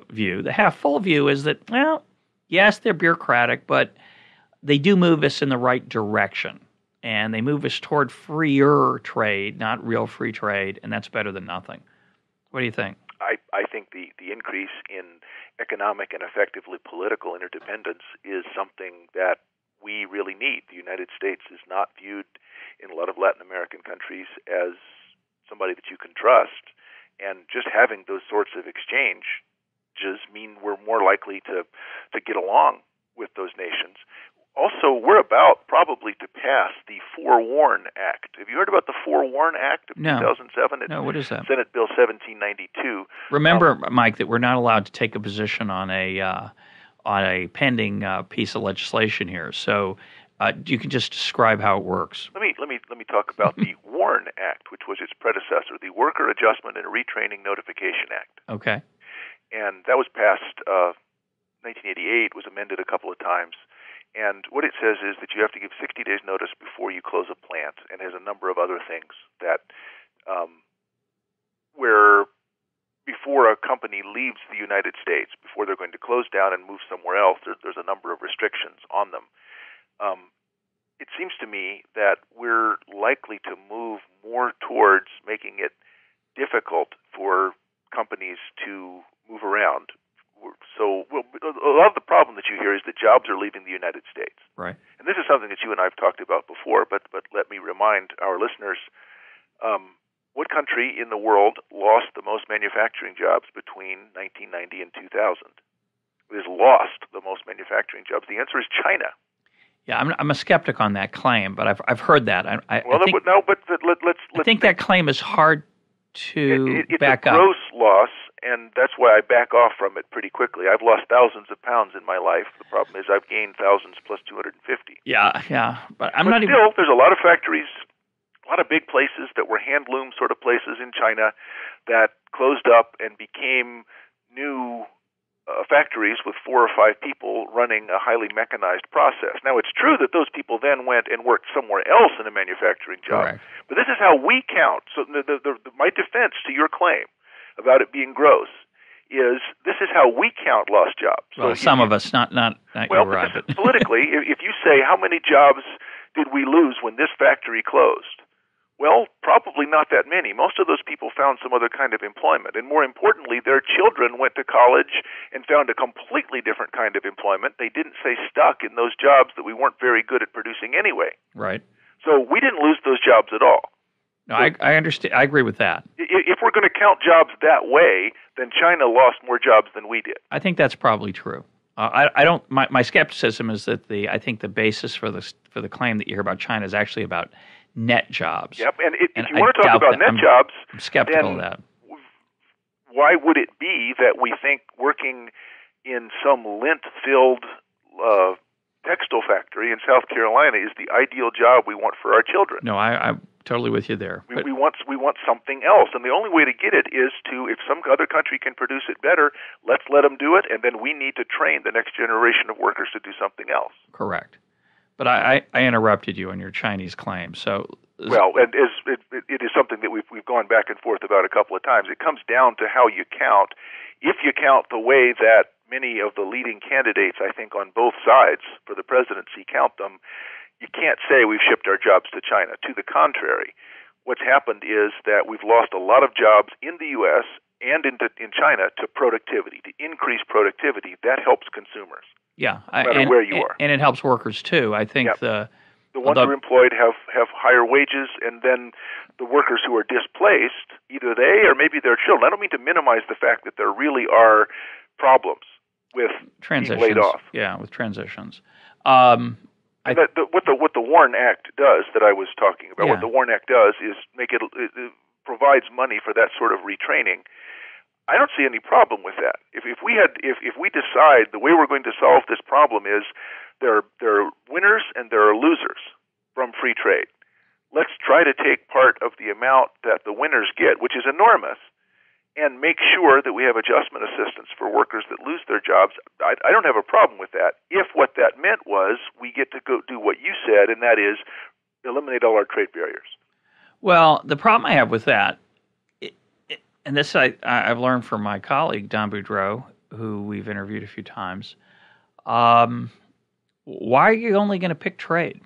view. The half-full view is that, well, yes, they're bureaucratic, but they do move us in the right direction, and they move us toward freer trade, not real free trade, and that's better than nothing. What do you think? I think the increase in economic and effectively political interdependence is something that we really need. The United States is not viewed in a lot of Latin American countries as somebody that you can trust, And just having those sorts of exchanges mean we're more likely to get along with those nations. Also, we're about probably to pass the Forewarn Act. Have you heard about the Forewarn Act of 2007? No, what is that? Senate Bill 1792. Remember, Mike, that we're not allowed to take a position on a pending piece of legislation here. So you can just describe how it works. Let me talk about the WARN Act, which was its predecessor, the Worker Adjustment and Retraining Notification Act. Okay. And that was passed 1988, was amended a couple of times. And what it says is that you have to give 60 days notice before you close a plant, and has a number of other things that where before a company leaves the United States, before they're going to close down and move somewhere else, there's a number of restrictions on them. It seems to me that we're likely to move more towards making it difficult for companies to move around. So a lot of the problem that you hear is that jobs are leaving the United States. Right. And this is something that you and I have talked about before, but let me remind our listeners, what country in the world lost the most manufacturing jobs between 1990 and 2000? It has lost the most manufacturing jobs. The answer is China. Yeah, I'm a skeptic on that claim, but I've heard that. I think that claim is hard to back up. It's a gross loss, and that's why I back off from it pretty quickly. I've lost thousands of pounds in my life. The problem is I've gained thousands plus 250. Yeah, but there's a lot of factories, a lot of big places that were handloom sort of places in China that closed up and became new factories with 4 or 5 people running a highly mechanized process. Now, it's true that those people then went and worked somewhere else in a manufacturing job. Correct. But this is how we count. So my defense to your claim about it being gross is this is how we count lost jobs. Well, so some of us, not well, you're right. But politically, if you say how many jobs did we lose when this factory closed, well, probably not that many. Most of those people found some other kind of employment. And more importantly, their children went to college and found a completely different kind of employment. They didn't stay stuck in those jobs that we weren't very good at producing anyway. Right. So we didn't lose those jobs at all. No, I understand. I agree with that. If we're going to count jobs that way, then China lost more jobs than we did. I think that's probably true. I don't. My skepticism is that I think the basis for the claim that you hear about China is actually about net jobs. Yep, and if you want to talk about net jobs, I'm skeptical of that. Why would it be that we think working in some lint-filled textile factory in South Carolina is the ideal job we want for our children? No, I'm totally with you there. We want something else, and the only way to get it is to, if some other country can produce it better, let's let them do it, and then we need to train the next generation of workers to do something else. Correct. But I interrupted you on your Chinese claim. So well, and it is something that we've gone back and forth about a couple of times. It comes down to how you count. If you count the way that many of the leading candidates, I think, on both sides for the presidency count them, you can't say we've shipped our jobs to China. To the contrary, what's happened is that we've lost a lot of jobs in the U.S. and in China to productivity, to increase productivity. That helps consumers. Yeah, no matter where you are. And it helps workers too. I think the ones who are employed have higher wages, and then the workers who are displaced, either they or maybe their children. I don't mean to minimize the fact that there really are problems with transitions. Being laid off. Yeah, with transitions. What the WARN Act does that I was talking about, what the WARN Act does is it provides money for that sort of retraining. I don't see any problem with that. If we decide the way we're going to solve this problem is there are winners and there are losers from free trade. Let's try to take part of the amount that the winners get, which is enormous, and make sure that we have adjustment assistance for workers that lose their jobs. I don't have a problem with that. If what that meant was we get to go do what you said, and that is eliminate all our trade barriers. Well, the problem I have with that, and this I've learned from my colleague, Don Boudreau, who we've interviewed a few times, why are you only going to pick trade?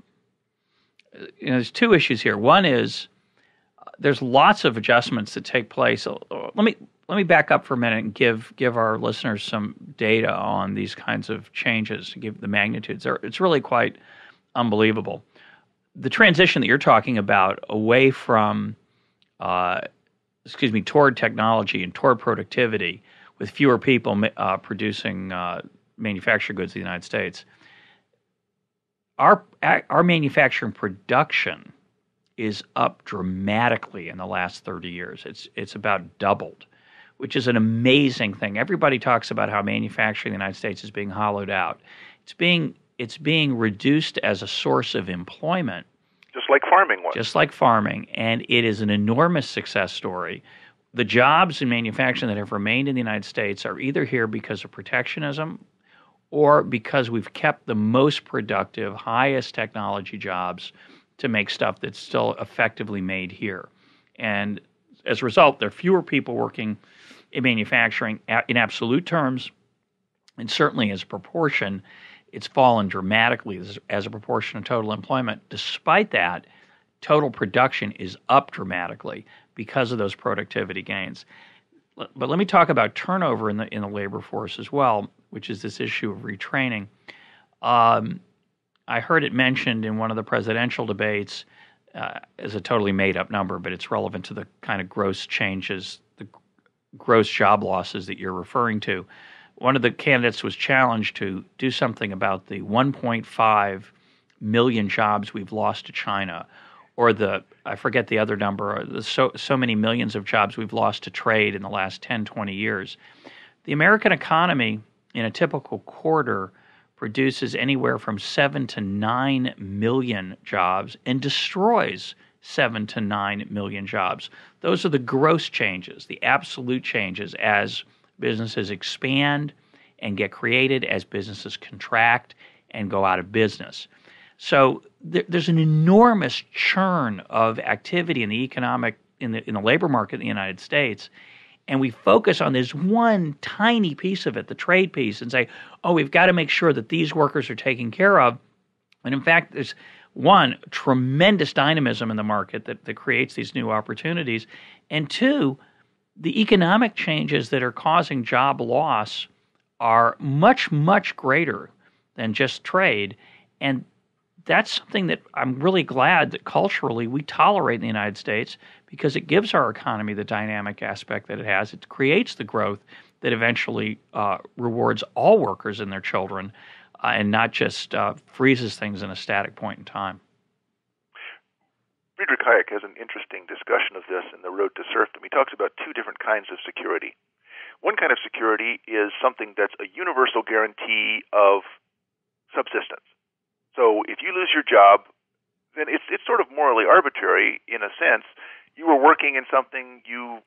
There's two issues here. One is there's lots of adjustments that take place. Let me back up for a minute and give our listeners some data on these kinds of changes to give the magnitudes. It's really quite unbelievable. The transition that you're talking about away from toward technology and toward productivity, with fewer people producing manufactured goods in the United States, our manufacturing production is up dramatically in the last 30 years. It's about doubled, which is an amazing thing. Everybody talks about how manufacturing in the United States is being hollowed out. It's being reduced as a source of employment. Just like farming was. Just like farming, and it is an enormous success story. The jobs in manufacturing that have remained in the United States are either here because of protectionism or because we've kept the most productive, highest technology jobs to make stuff that's still effectively made here. And as a result, there are fewer people working in manufacturing in absolute terms, and certainly as a proportion, it's fallen dramatically as a proportion of total employment. Despite that, total production is up dramatically because of those productivity gains. But let me talk about turnover in the labor force as well, which is this issue of retraining. I heard it mentioned in one of the presidential debates as a totally made-up number, but it's relevant to the kind of gross changes, the gross job losses that you're referring to. One of the candidates was challenged to do something about the 1.5 million jobs we've lost to China, or I forget the other number, so many millions of jobs we've lost to trade in the last 10, 20 years. The American economy in a typical quarter produces anywhere from 7 to 9 million jobs and destroys 7 to 9 million jobs. Those are the gross changes, the absolute changes as businesses expand and get created, as businesses contract and go out of business. So there's an enormous churn of activity in the labor market in the United States, and we focus on this one tiny piece of it, the trade piece, and say, oh, we've got to make sure that these workers are taken care of. And in fact, there's one, tremendous dynamism in the market that creates these new opportunities, and two, the economic changes that are causing job loss are much, much greater than just trade. And that's something that I'm really glad that culturally we tolerate in the United States, because it gives our economy the dynamic aspect that it has. It creates the growth that eventually rewards all workers and their children and not just freezes things in a static point in time. Friedrich Hayek has an interesting discussion of this in The Road to Serfdom. He talks about two different kinds of security. One kind of security is something that's a universal guarantee of subsistence. So if you lose your job, then it's sort of morally arbitrary in a sense. You were working in something, you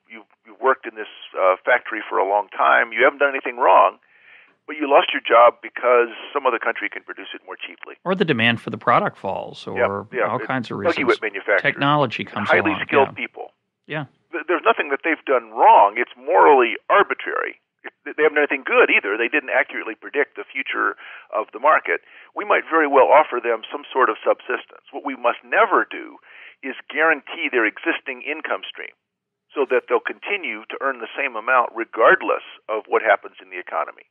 worked in this factory for a long time, you haven't done anything wrong, but you lost your job because some other country can produce it more cheaply. Or the demand for the product falls, or all kinds of reasons. Buggy whip manufacturers. Technology comes along. Highly skilled people. Yeah. There's nothing that they've done wrong. It's morally arbitrary. They haven't done anything good either. They didn't accurately predict the future of the market. We might very well offer them some sort of subsistence. What we must never do is guarantee their existing income stream so that they'll continue to earn the same amount regardless of what happens in the economy.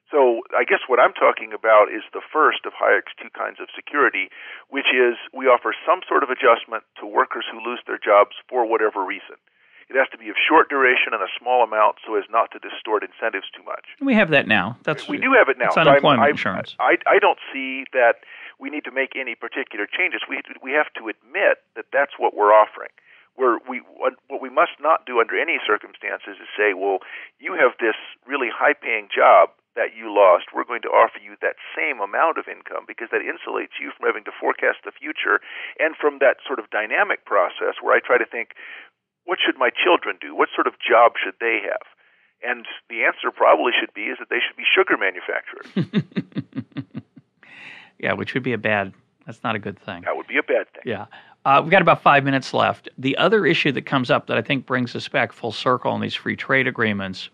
So I guess what I'm talking about is the first of Hayek's two kinds of security, which is we offer some sort of adjustment to workers who lose their jobs for whatever reason. It has to be of short duration and a small amount so as not to distort incentives too much. We have that now. We do have it now. It's unemployment insurance. I don't see that we need to make any particular changes. We have to admit that that's what we're offering. What we must not do under any circumstances is say, well, you have this really high-paying job that you lost. We're going to offer you that same amount of income because that insulates you from having to forecast the future and from that sort of dynamic process where I try to think, what should my children do? What sort of job should they have? And the answer probably should be is that they should be sugar manufacturers. Yeah, which would be that's not a good thing. That would be a bad thing. Yeah. We've got about 5 minutes left. The other issue that comes up that I think brings us back full circle in these free trade agreements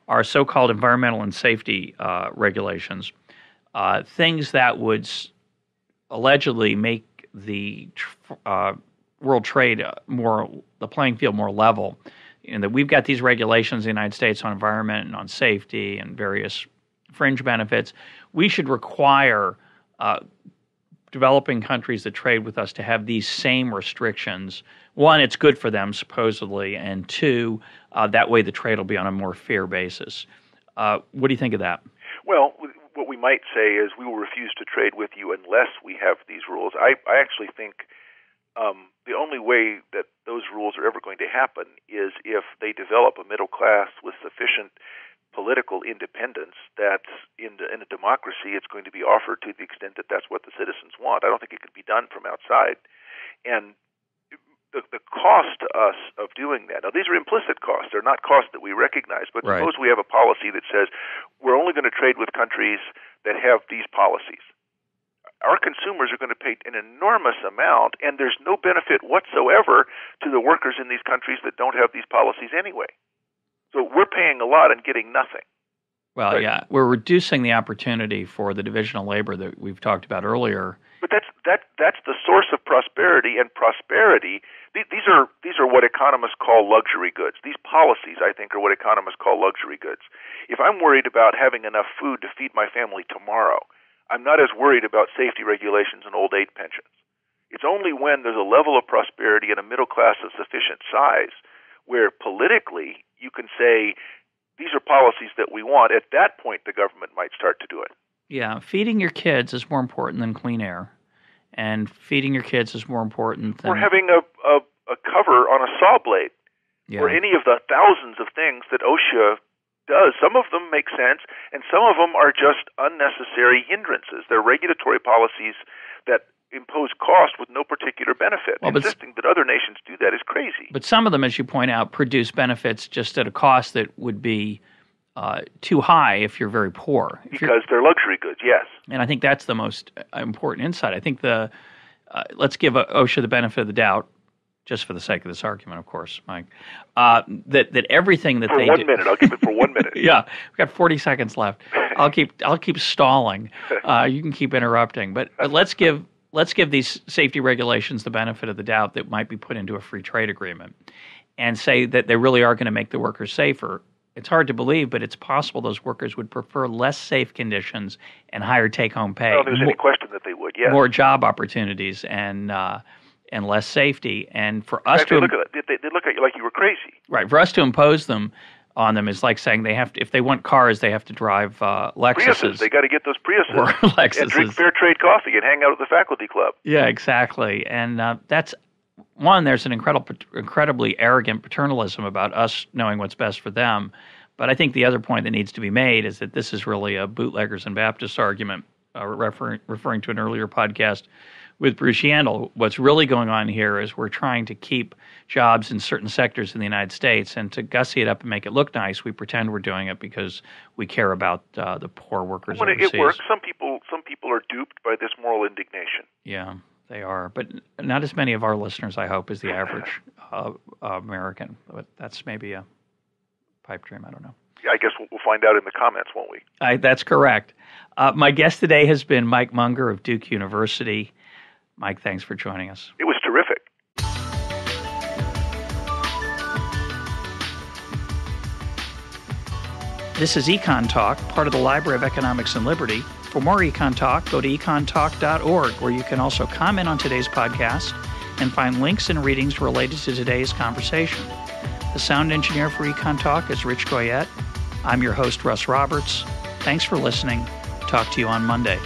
are so-called environmental and safety regulations, things that would allegedly make the world trade the playing field more level. And that we've got these regulations in the United States on environment and on safety and various fringe benefits. We should require developing countries that trade with us to have these same restrictions. One, it's good for them, supposedly, and two, that way the trade will be on a more fair basis. What do you think of that? Well, what we might say is we will refuse to trade with you unless we have these rules. I actually think the only way that those rules are ever going to happen is if they develop a middle class with sufficient political independence that in a democracy it's going to be offered to the extent that that's what the citizens want. I don't think it could be done from outside. And the cost to us of doing that, now these are implicit costs, they're not costs that we recognize, but right. Suppose we have a policy that says we're only going to trade with countries that have these policies. Our consumers are going to pay an enormous amount, and there's no benefit whatsoever to the workers in these countries that don't have these policies anyway. So we're paying a lot and getting nothing. Well, right? Yeah, we're reducing the opportunity for the division of labor that we've talked about earlier. But that's the source of prosperity, and prosperity. These are what economists call luxury goods. These policies, I think, are what economists call luxury goods. If I'm worried about having enough food to feed my family tomorrow, I'm not as worried about safety regulations and old age pensions. It's only when there's a level of prosperity and a middle class of sufficient size where politically you can say these are policies that we want. At that point, the government might start to do it. Yeah, feeding your kids is more important than clean air, and feeding your kids is more important than... Or having a cover on a saw blade, or any of the thousands of things that OSHA does. Some of them make sense, and some of them are just unnecessary hindrances. They're regulatory policies that impose cost with no particular benefit. Well, insisting that other nations do that is crazy. But some of them, as you point out, produce benefits just at a cost that would be too high if you're very poor. Because they're luxury goods, yes. And I think that's the most important insight. I think let's give OSHA the benefit of the doubt, just for the sake of this argument, of course, Mike, that everything that they do... For 1 minute. I'll give it for 1 minute. Yeah. We've got 40 seconds left. I'll keep stalling. You can keep interrupting. But let's give these safety regulations the benefit of the doubt that might be put into a free trade agreement and say that they really are going to make the workers safer. It's hard to believe, but it's possible those workers would prefer less safe conditions and higher take-home pay. I don't think there's any question that they would, yes. More job opportunities and less safety. And for us they look at you like you were crazy. Right. For us to impose them on them is like saying they have to, if they want cars, they have to drive Lexuses. Priuses. They got to get those Priuses. Or Lexuses. And drink fair trade coffee and hang out at the faculty club. Yeah, exactly. And that's one. There's an incredibly arrogant paternalism about us knowing what's best for them. But I think the other point that needs to be made is that this is really a bootleggers and Baptists argument, referring to an earlier podcast with Bruce Yandel. What's really going on here is we're trying to keep jobs in certain sectors in the United States, and to gussy it up and make it look nice, we pretend we're doing it because we care about the poor workers overseas. It works. Some people are duped by this moral indignation. Yeah, they are. But not as many of our listeners, I hope, as the average American. But that's maybe a pipe dream. I don't know. Yeah, I guess we'll find out in the comments, won't we? That's correct. My guest today has been Mike Munger of Duke University. Mike, thanks for joining us. It was terrific. This is EconTalk, part of the Library of Economics and Liberty. For more EconTalk, go to econtalk.org, where you can also comment on today's podcast and find links and readings related to today's conversation. The sound engineer for EconTalk is Rich Goyette. I'm your host, Russ Roberts. Thanks for listening. Talk to you on Monday.